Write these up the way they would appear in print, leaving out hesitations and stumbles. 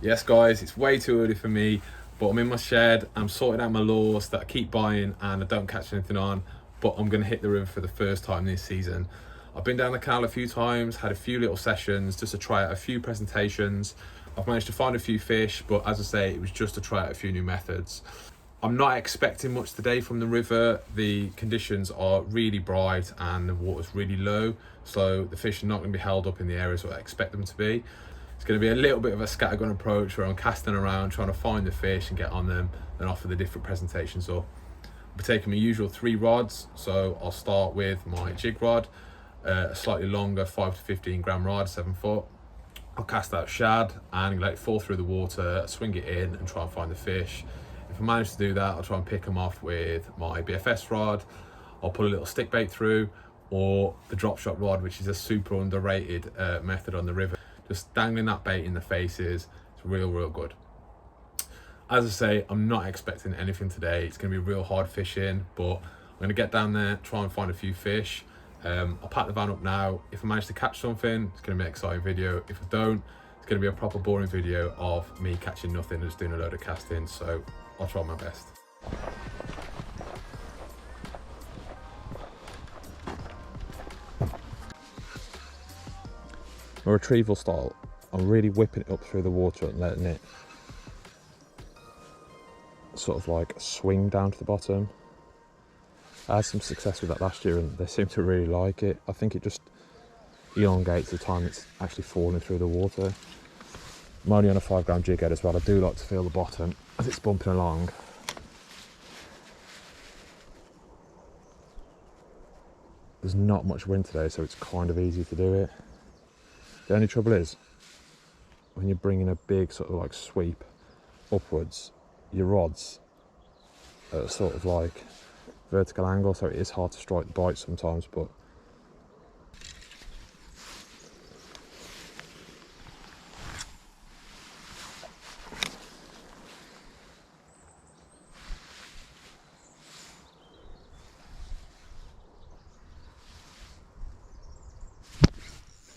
Yes guys, it's way too early for me, but I'm in my shed, I'm sorting out my lures that I keep buying and I don't catch anything on, but I'm going to hit the river for the first time this season. I've been down the canal a few times, had a few little sessions just to try out a few presentations. I've managed to find a few fish, but as I say, it was just to try out a few new methods. I'm not expecting much today from the river. The conditions are really bright and the water's really low, so the fish are not going to be held up in the areas where I expect them to be. It's going to be a little bit of a scattergun approach where I'm casting around, trying to find the fish and get on them, and offer the different presentations up. I'll be taking my usual 3 rods, so I'll start with my jig rod, a slightly longer 5 to 15 gram rod, 7 foot. I'll cast out shad and let it fall through the water, swing it in and try and find the fish. If I manage to do that, I'll try and pick them off with my BFS rod. I'll put a little stick bait through, or the drop shot rod, which is a super underrated method on the river. Just dangling that bait in the faces, it's real good. As I say, I'm not expecting anything today. It's going to be real hard fishing, but I'm going to get down there, try and find a few fish. I'll pack the van up now. If I manage to catch something, it's going to be an exciting video. If I don't, it's going to be a proper boring video of me catching nothing and just doing a load of casting. So I'll try my best. My retrieval style, I'm really whipping it up through the water and letting it sort of like swing down to the bottom. I had some success with that last year and they seem to really like it. I think it just elongates the time it's actually falling through the water. I'm only on a 5 gram jig head as well. I do like to feel the bottom as it's bumping along. There's not much wind today, so it's kind of easy to do it. The only trouble is, when you're bringing a big sort of like sweep upwards, your rod's at a sort of like vertical angle, so it is hard to strike the bite sometimes, but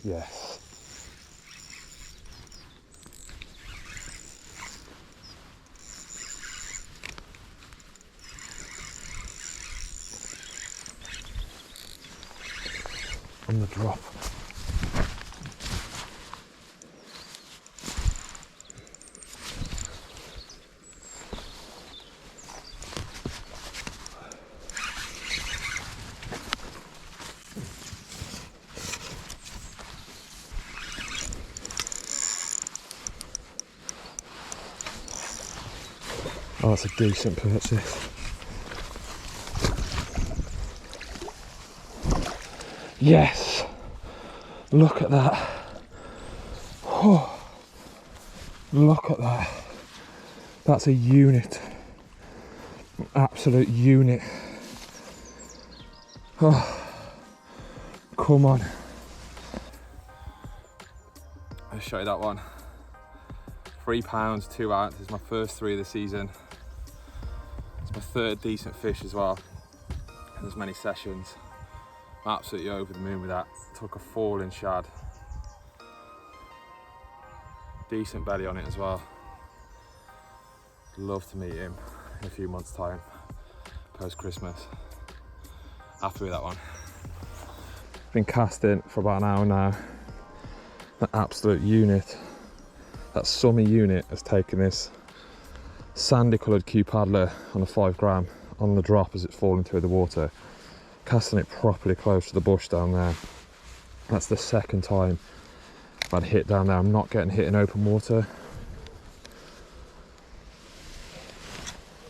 yes. On the drop. Oh, that's a decent purchase. Yes! Look at that. Oh, look at that. That's a unit. An absolute unit. Oh, come on. I'll show you that one. £3, 2 ounces, my first 3 of the season. It's my 3rd decent fish as well in as many sessions. I'm absolutely over the moon with that. Took a falling shad. Decent belly on it as well. Love to meet him in a few months' time, post Christmas. Happy with that one. Been casting for about an hour now. An absolute unit. That summy unit has taken this sandy coloured Q paddler on a 5 gram on the drop as it's falling through the water, casting it properly close to the bush down there. That's the 2nd time I've had hit down there. I'm not getting hit in open water.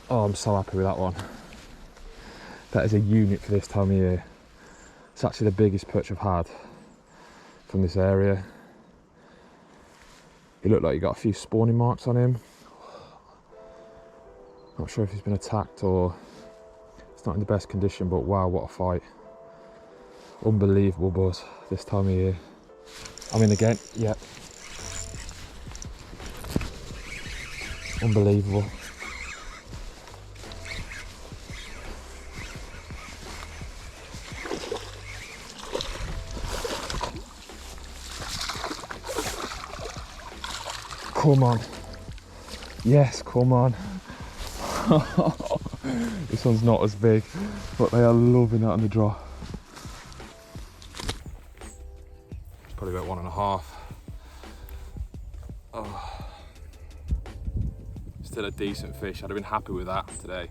Oh, I'm so happy with that one. That is a unit for this time of year. It's actually the biggest perch I've had from this area. He looked like he got a few spawning marks on him. Not sure if he's been attacked or it's not in the best condition, but wow, what a fight. Unbelievable buzz this time of year. I'm in again, yep. Unbelievable. Come on. Yes, come on. This one's not as big, but they are loving that on the draw. It's probably about 1.5. Oh. Still a decent fish. I'd have been happy with that today.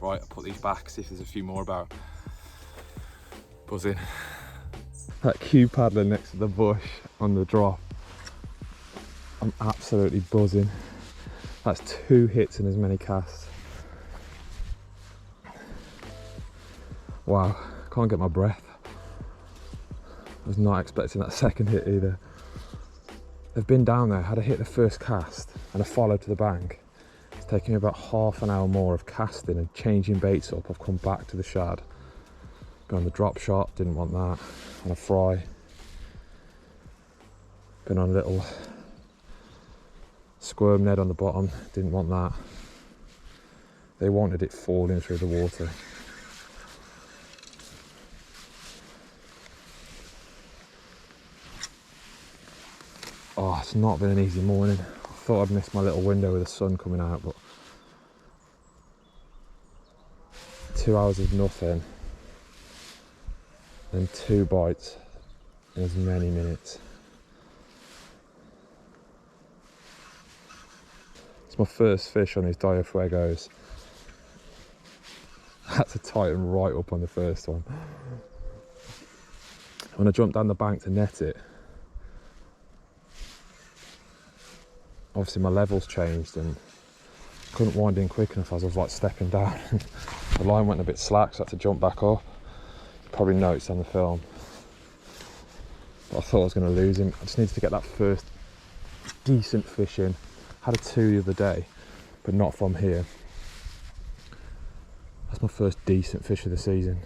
Right, I'll put these back, see if there's a few more about. Buzzing. That cue paddler next to the bush on the drop. I'm absolutely buzzing. That's 2 hits in as many casts. Wow, can't get my breath. I was not expecting that second hit either. They've been down there, had a hit the first cast and a follow to the bank. It's taken me about half an hour more of casting and changing baits up. I've come back to the shad. Been on the drop shot, didn't want that. On a fry. Been on a little squirm Ned on the bottom, didn't want that. They wanted it falling through the water. Oh, it's not been an easy morning. I thought I'd missed my little window with the sun coming out, but 2 hours of nothing and 2 bites in as many minutes. It's my first fish on these Daiwa Fuegos. I had to tighten right up on the first one. When I jumped down the bank to net it, obviously my levels changed and couldn't wind in quick enough as I was like stepping down. The line went a bit slack, so I had to jump back up. You probably noticed on the film. But I thought I was going to lose him. I just needed to get that first decent fish in. Had a 2 the other day, but not from here. That's my first decent fish of the season.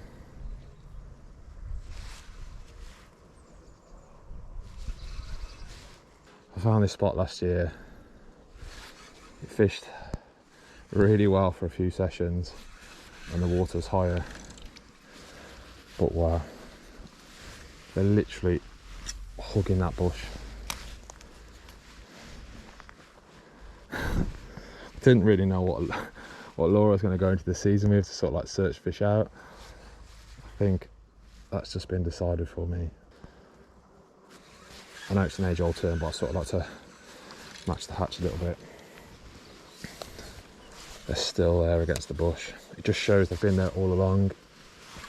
I found this spot last year. It fished really well for a few sessions and the water was higher. But wow, they're literally hugging that bush. Didn't really know what lure I was going to go into the season with to sort of like search fish out. I think that's just been decided for me. I know it's an age-old term, but I sort of like to match the hatch a little bit. They're still there against the bush. It just shows they've been there all along.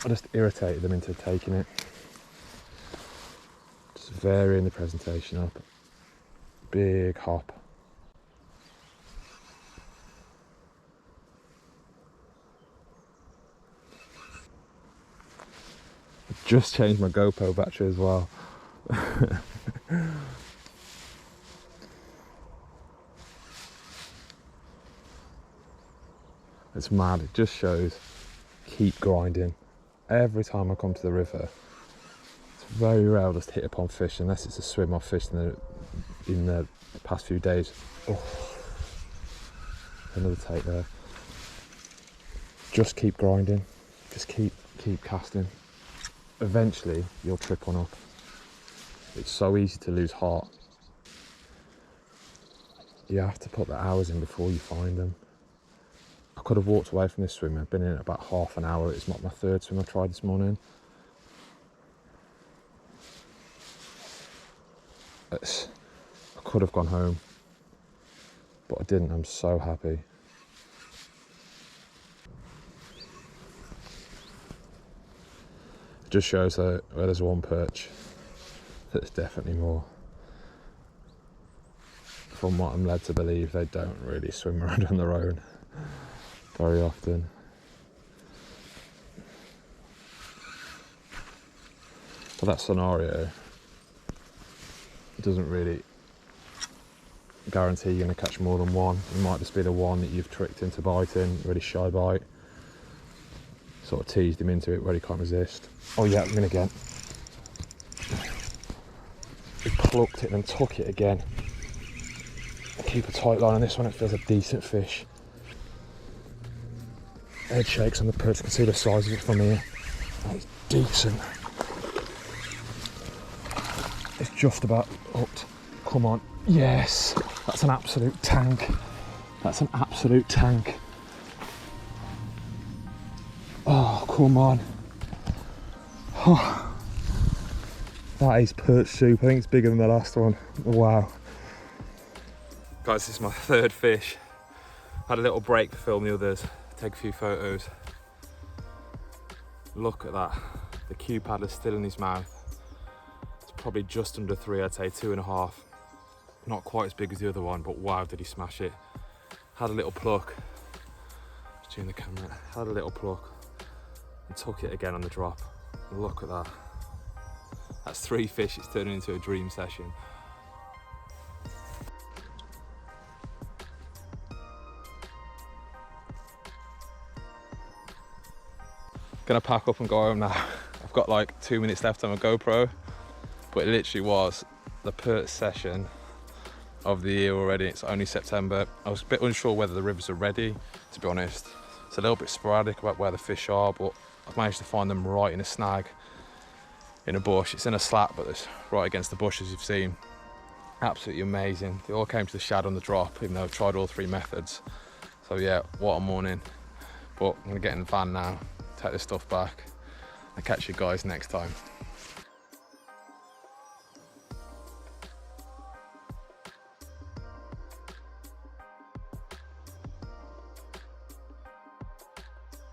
I just irritated them into taking it. Just varying the presentation up. Big hop. I've just changed my GoPro battery as well. It's mad, it just shows keep grinding. Every time I come to the river, it's very rare I'll just hit upon fish unless it's a swim I've fished in the past few days. Oh, another take there. Just keep grinding, just keep casting. Eventually you'll trip one up. It's so easy to lose heart. You have to put the hours in before you find them. I could have walked away from this swim. I've been in it about half an hour. It's not my 3rd swim I tried this morning. I could have gone home, but I didn't. I'm so happy. It just shows that where there's one perch, there's definitely more. From what I'm led to believe, they don't really swim around on their own very often. For that scenario, it doesn't really guarantee you're going to catch more than one. It might just be the one that you've tricked into biting, really shy bite. Sort of teased him into it where he can't resist. Oh yeah, I'm in again. He plucked it and took it again. Keep a tight line on this one, it feels a decent fish. Head shakes on the perch, you can see the size of it from here. That is decent. It's just about hooked. Come on. Yes. That's an absolute tank. That's an absolute tank. Oh, come on. Oh. That is perch soup. I think it's bigger than the last one. Wow. Guys, this is my third fish. Had a little break to film the others, take a few photos. Look at that. The Q paddler's still in his mouth. It's probably just under 3, I'd say 2.5. Not quite as big as the other one, but wow, did he smash it. Had a little pluck. Just doing the camera. Had a little pluck and took it again on the drop. Look at that. That's 3 fish, it's turning into a dream session. Gonna pack up and go home now. I've got like 2 minutes left on my GoPro, but it literally was the perch session of the year already. It's only September. I was a bit unsure whether the rivers are ready, to be honest. It's a little bit sporadic about where the fish are, but I've managed to find them right in a snag, in a bush. It's in a slat, but it's right against the bush, as you've seen. Absolutely amazing. They all came to the shad on the drop, even though I've tried all 3 methods. So yeah, what a morning. But I'm gonna get in the van now, take this stuff back, and catch you guys next time.